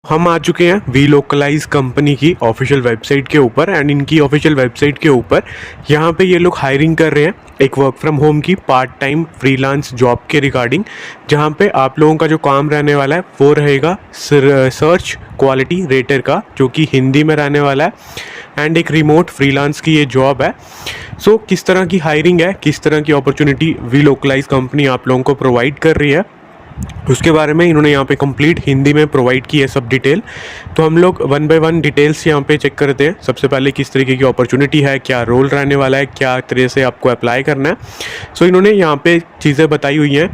हम आ चुके हैं वी लोकलाइज कंपनी की ऑफिशियल वेबसाइट के ऊपर एंड इनकी ऑफिशियल वेबसाइट के ऊपर यहाँ पे ये लोग हायरिंग कर रहे हैं एक वर्क फ्रॉम होम की पार्ट टाइम फ्रीलांस जॉब के रिगार्डिंग, जहाँ पे आप लोगों का जो काम रहने वाला है वो रहेगा सर्च क्वालिटी रेटर का, जो कि हिंदी में रहने वाला है एंड एक रिमोट फ्रीलांस की ये जॉब है। सो किस तरह की हायरिंग है, किस तरह की अपॉर्चुनिटी वी लोकलाइज कंपनी आप लोगों को प्रोवाइड कर रही है, उसके बारे में इन्होंने यहाँ पे कंप्लीट हिंदी में प्रोवाइड की है सब डिटेल। तो हम लोग वन बाय वन डिटेल्स यहाँ पे चेक करते हैं। सबसे पहले किस तरीके की अपॉर्चुनिटी है, क्या रोल रहने वाला है, क्या तरह से आपको अप्लाई करना है। सो इन्होंने यहाँ पे चीज़ें बताई हुई हैं।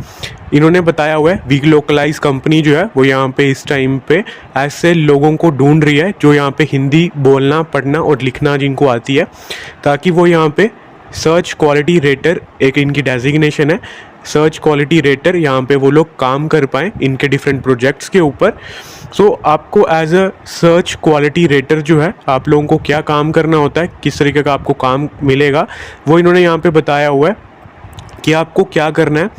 इन्होंने बताया हुआ है वी लोकलाइज कंपनी जो है वो यहाँ पे इस टाइम पे ऐसे लोगों को ढूंढ रही है जो यहाँ पे हिंदी बोलना पढ़ना और लिखना जिनको आती है, ताकि वो यहाँ पे सर्च क्वालिटी रेटर, एक इनकी डेजिग्नेशन है सर्च क्वालिटी रेटर, यहाँ पे वो लोग काम कर पाएँ इनके डिफरेंट प्रोजेक्ट्स के ऊपर। सो आपको as a search quality rater जो है आप लोगों को क्या काम करना होता है, किस तरीके का आपको काम मिलेगा, वो इन्होंने यहाँ पे बताया हुआ है कि आपको क्या करना है।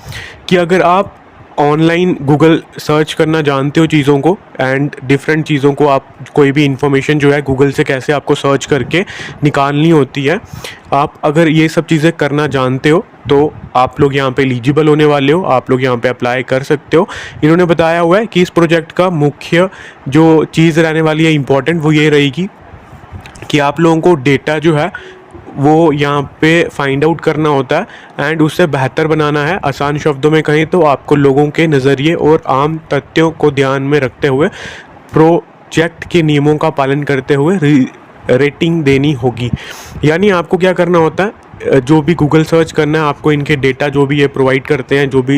कि अगर आप ऑनलाइन गूगल सर्च करना जानते हो चीज़ों को एंड डिफरेंट चीज़ों को, आप कोई भी इंफॉर्मेशन जो है गूगल से कैसे आपको सर्च करके निकालनी होती है, आप अगर ये सब चीज़ें करना जानते हो तो आप लोग यहाँ पे एलिजिबल होने वाले हो, आप लोग यहाँ पे अप्लाई कर सकते हो। इन्होंने बताया हुआ है कि इस प्रोजेक्ट का मुख्य जो चीज़ रहने वाली है इम्पॉर्टेंट, वो ये रहेगी कि आप लोगों को डेटा जो है वो यहाँ पे फाइंड आउट करना होता है एंड उससे बेहतर बनाना है। आसान शब्दों में कहें तो आपको लोगों के नज़रिए और आम तथ्यों को ध्यान में रखते हुए प्रोजेक्ट के नियमों का पालन करते हुए रेटिंग देनी होगी। यानी आपको क्या करना होता है, जो भी गूगल सर्च करना है आपको, इनके डेटा जो भी ये प्रोवाइड करते हैं, जो भी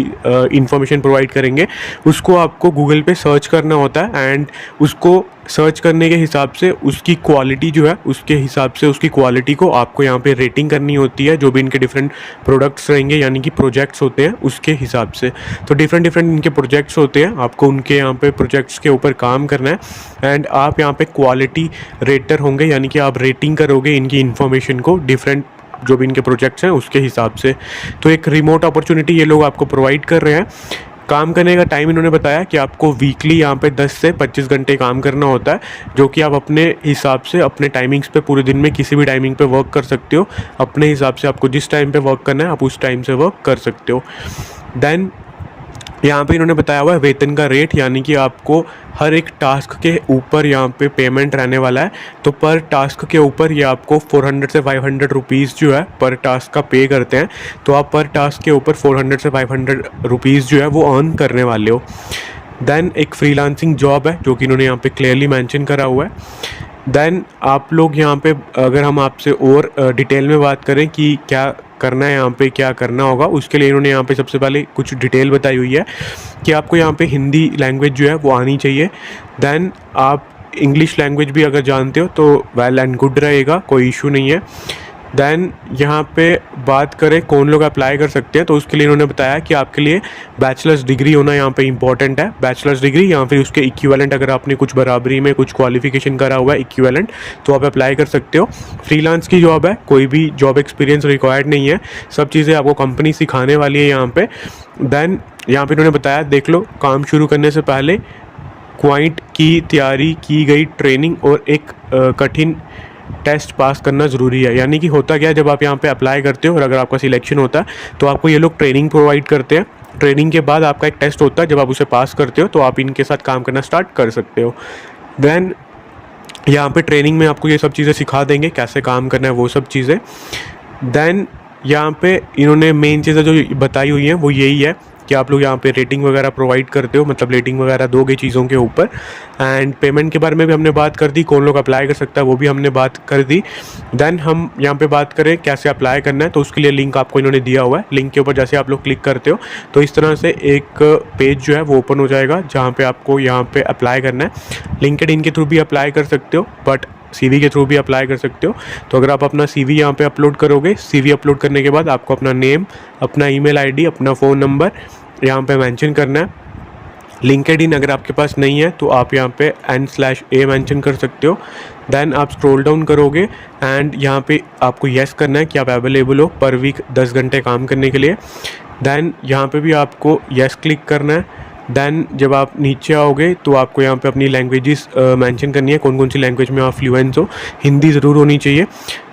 इंफॉर्मेशन प्रोवाइड करेंगे उसको आपको गूगल पे सर्च करना होता है एंड उसको सर्च करने के हिसाब से उसकी क्वालिटी जो है, उसके हिसाब से उसकी क्वालिटी को आपको यहाँ पे रेटिंग करनी होती है। जो भी इनके डिफरेंट प्रोडक्ट्स रहेंगे यानी कि प्रोजेक्ट्स होते हैं उसके हिसाब से, तो डिफरेंट इनके प्रोजेक्ट्स होते हैं, आपको उनके यहाँ पे प्रोजेक्ट्स के ऊपर काम करना है एंड आप यहाँ पे क्वालिटी रेटर होंगे, यानी कि आप रेटिंग करोगे इनकी इन्फॉर्मेशन को डिफरेंट जो भी इनके प्रोजेक्ट्स हैं उसके हिसाब से। तो एक रिमोट अपॉर्चुनिटी ये लोग आपको प्रोवाइड कर रहे हैं। काम करने का टाइम इन्होंने बताया कि आपको वीकली यहाँ पे 10 से 25 घंटे काम करना होता है, जो कि आप अपने हिसाब से अपने टाइमिंग्स पे पूरे दिन में किसी भी टाइमिंग पे वर्क कर सकते हो। अपने हिसाब से आपको जिस टाइम पे वर्क करना है आप उस टाइम से वर्क कर सकते हो। देन यहाँ पे इन्होंने बताया हुआ है वेतन का रेट, यानी कि आपको हर एक टास्क के ऊपर यहाँ पे पेमेंट रहने वाला है। तो पर टास्क के ऊपर ये आपको 400 से 500 रुपीज़ जो है पर टास्क का पे करते हैं। तो आप पर टास्क के ऊपर 400 से 500 रुपीज़ जो है वो अर्न करने वाले हो। देन एक फ्रीलांसिंग जॉब है जो कि इन्होंने यहाँ पे क्लियरली मेंशन करा हुआ है। देन आप लोग यहाँ पे, अगर हम आपसे और डिटेल में बात करें कि क्या करना है, यहाँ पे क्या करना होगा, उसके लिए इन्होंने यहाँ पे सबसे पहले कुछ डिटेल बताई हुई है कि आपको यहाँ पे हिंदी लैंग्वेज जो है वो आनी चाहिए। देन आप इंग्लिश लैंग्वेज भी अगर जानते हो तो वेल एंड गुड रहेगा, कोई इशू नहीं है। देन यहाँ पे बात करें कौन लोग अप्लाई कर सकते हैं, तो उसके लिए इन्होंने बताया कि आपके लिए बैचलर्स डिग्री होना यहाँ पे इंपॉर्टेंट है। बैचलर्स डिग्री या फिर उसके इक्विवेलेंट, अगर आपने कुछ बराबरी में कुछ क्वालिफिकेशन करा हुआ है इक्विवेलेंट, तो आप अप्लाई कर सकते हो। फ्रीलांस की जॉब है, कोई भी जॉब एक्सपीरियंस रिक्वायर्ड नहीं है, सब चीज़ें आपको कंपनी सिखाने वाली है यहाँ पे। देन यहाँ पे इन्होंने बताया, देख लो, काम शुरू करने से पहले क्वाइंट की तैयारी की गई ट्रेनिंग और एक कठिन टेस्ट पास करना ज़रूरी है। यानी कि होता क्या है, जब आप यहाँ पे अप्लाई करते हो और अगर आपका सिलेक्शन होता है तो आपको ये लोग ट्रेनिंग प्रोवाइड करते हैं। ट्रेनिंग के बाद आपका एक टेस्ट होता है, जब आप उसे पास करते हो तो आप इनके साथ काम करना स्टार्ट कर सकते हो। देन यहाँ पे ट्रेनिंग में आपको ये सब चीज़ें सिखा देंगे, कैसे काम करना है वो सब चीज़ें। देन यहाँ पे इन्होंने मेन चीज़ें जो बताई हुई हैं वो यही है कि आप लोग यहाँ पे रेटिंग वगैरह प्रोवाइड करते हो, मतलब रेटिंग वगैरह दोगे चीज़ों के ऊपर। एंड पेमेंट के बारे में भी हमने बात कर दी, कौन लोग अप्लाई कर सकता है वो भी हमने बात कर दी। देन हम यहाँ पे बात करें कैसे अप्लाई करना है, तो उसके लिए लिंक आपको इन्होंने दिया हुआ है। लिंक के ऊपर जैसे आप लोग क्लिक करते हो तो इस तरह से एक पेज जो है वो ओपन हो जाएगा, जहाँ पर आपको यहाँ पर अप्लाई करना है। लिंक्डइन के थ्रू भी अप्लाई कर सकते हो, बट CV के थ्रू भी अप्लाई कर सकते हो। तो अगर आप अपना CV यहाँ पे अपलोड करोगे, CV अपलोड करने के बाद आपको अपना नेम, अपना ईमेल आईडी, अपना फ़ोन नंबर यहाँ पे मेंशन करना है। लिंक्डइन अगर आपके पास नहीं है तो आप यहाँ पे n/a मेंशन कर सकते हो। देन आप स्क्रॉल डाउन करोगे एंड यहाँ पे आपको येस करना है कि आप अवेलेबल हो पर वीक 10 घंटे काम करने के लिए। देन यहाँ पे भी आपको येस क्लिक करना है। देन जब आप नीचे आओगे तो आपको यहाँ पे अपनी लैंग्वेजेस मेंशन करनी है, कौन कौन सी लैंग्वेज में आप फ्लुएंट हो। हिंदी ज़रूर होनी चाहिए।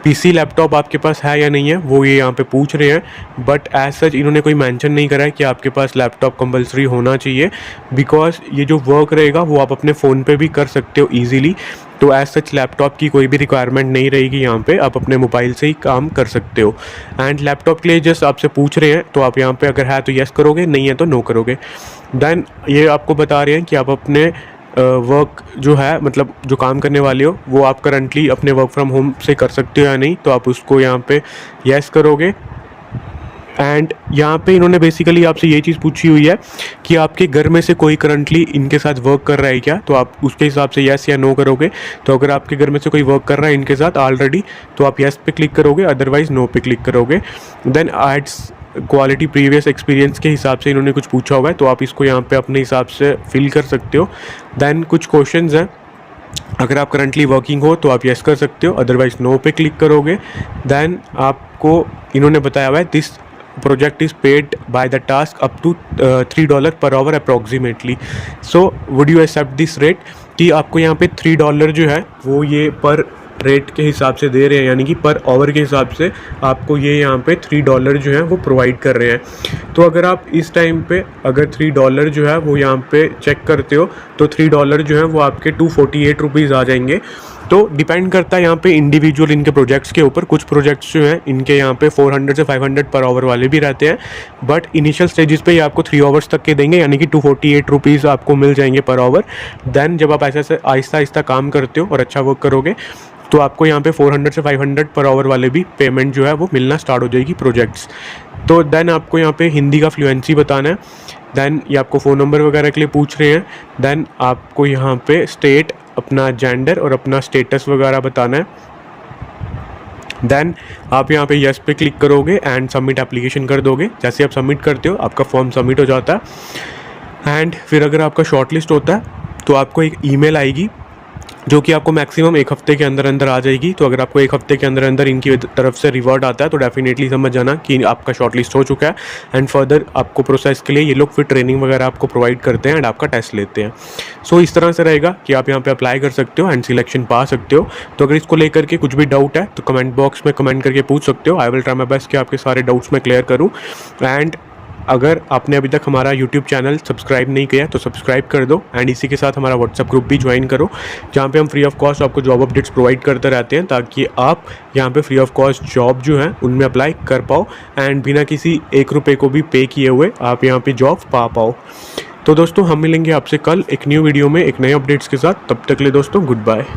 पीसी लैपटॉप आपके पास है या नहीं है वो ये यहाँ पे पूछ रहे हैं, बट एज सच इन्होंने कोई मेंशन नहीं करा है कि आपके पास लैपटॉप कंपलसरी होना चाहिए, बिकॉज ये जो वर्क रहेगा वो आप अपने फ़ोन पे भी कर सकते हो ईजिली। तो एज सच लैपटॉप की कोई भी रिक्वायरमेंट नहीं रहेगी यहाँ पे, आप अपने मोबाइल से ही काम कर सकते हो। एंड लैपटॉप के लिए जस्ट आपसे पूछ रहे हैं, तो आप यहाँ पे अगर है तो येस करोगे, नहीं है तो नो करोगे। देन ये आपको बता रहे हैं कि आप अपने वर्क जो है, मतलब जो काम करने वाले हो वो आप करंटली अपने वर्क फ्रॉम होम से कर सकते हो या नहीं, तो आप उसको यहाँ पे येस करोगे। एंड यहाँ पे इन्होंने बेसिकली आपसे ये चीज़ पूछी हुई है कि आपके घर में से कोई करंटली इनके साथ वर्क कर रहा है क्या, तो आप उसके हिसाब से येस या नो करोगे। तो अगर आपके घर में से कोई वर्क कर रहा है इनके साथ ऑलरेडी, तो आप येस पे क्लिक करोगे, अदरवाइज नो पे क्लिक करोगे। Then ads quality previous experience के हिसाब से इन्होंने कुछ पूछा हुआ है, तो आप इसको यहाँ पे अपने हिसाब से फिल कर सकते हो। देन कुछ क्वेश्चंस हैं, अगर आप करंटली वर्किंग हो तो आप येस कर सकते हो, अदरवाइज नो पे क्लिक करोगे। देन आपको इन्होंने बताया हुआ है this project is paid by the task up to $3 per hour approximately. So would you accept this rate, कि आपको यहाँ पे $3 जो है वो ये पर रेट के हिसाब से दे रहे हैं, यानी कि पर आवर के हिसाब से आपको ये यहाँ पे $3 जो है वो प्रोवाइड कर रहे हैं। तो अगर आप इस टाइम पे अगर $3 जो है वो यहाँ पे चेक करते हो तो $3 जो है वो आपके 248 रुपीज़ आ जाएंगे। तो डिपेंड करता है यहाँ पे इंडिविजुअल इनके प्रोजेक्ट्स के ऊपर। कुछ प्रोजेक्ट्स जो हैं इनके यहाँ पे 400 से 500 पर आवर वाले भी रहते हैं, बट इनिशियल स्टेजेस पे ये आपको 3 आवर्स तक के देंगे, यानी कि 248 रुपीज़ आपको मिल जाएंगे पर आवर। देन जब आप ऐसे आहिस्ता आहिस्ता काम करते हो और अच्छा वर्क करोगे तो आपको यहाँ पे 400 से 500 पर आवर वाले भी पेमेंट जो है वो मिलना स्टार्ट हो जाएगी प्रोजेक्ट्स। तो देन आपको यहाँ पे हिंदी का फ्लुएंसी बताना है। देन ये आपको फ़ोन नंबर वगैरह के लिए पूछ रहे हैं। देन आपको यहाँ पे स्टेट, अपना जेंडर और अपना स्टेटस वगैरह बताना है। देन आप यहाँ पे यस पे क्लिक करोगे एंड सबमिट एप्लीकेशन कर दोगे। जैसे आप सबमिट करते हो आपका फॉर्म सबमिट हो जाता है। एंड फिर अगर आपका शॉर्ट लिस्ट होता है तो आपको एक ईमेल आएगी जो कि आपको मैक्सिमम 1 हफ्ते के अंदर अंदर आ जाएगी। तो अगर आपको 1 हफ्ते के अंदर अंदर इनकी तरफ से रिवॉर्ड आता है तो डेफिनेटली समझ जाना कि आपका शॉर्ट लिस्ट हो चुका है। एंड फर्दर आपको प्रोसेस के लिए ये लोग फिर ट्रेनिंग वगैरह आपको प्रोवाइड करते हैं एंड आपका टेस्ट लेते हैं। सो इस तरह से रहेगा कि आप यहाँ पे अप्लाई कर सकते हो एंड सिलेक्शन पा सकते हो। तो अगर इसको लेकर के कुछ भी डाउट है तो कमेंट बॉक्स में कमेंट करके पूछ सकते हो। I will try my best कि आपके सारे डाउट्स मैं क्लियर करूँ। एंड अगर आपने अभी तक हमारा यूट्यूब चैनल सब्सक्राइब नहीं किया तो सब्सक्राइब कर दो एंड इसी के साथ हमारा व्हाट्सएप ग्रुप भी ज्वाइन करो, जहाँ पे हम फ्री ऑफ कॉस्ट आपको जॉब अपडेट्स प्रोवाइड करते रहते हैं, ताकि आप यहाँ पे फ्री ऑफ कॉस्ट जॉब जो है उनमें अप्लाई कर पाओ एंड बिना किसी 1 रुपये को भी पे किए हुए आप यहाँ पे जॉब पा पाओ। तो दोस्तों हम मिलेंगे आपसे कल एक न्यू वीडियो में एक नए अपडेट्स के साथ। तब तक के लिए दोस्तों गुड बाय।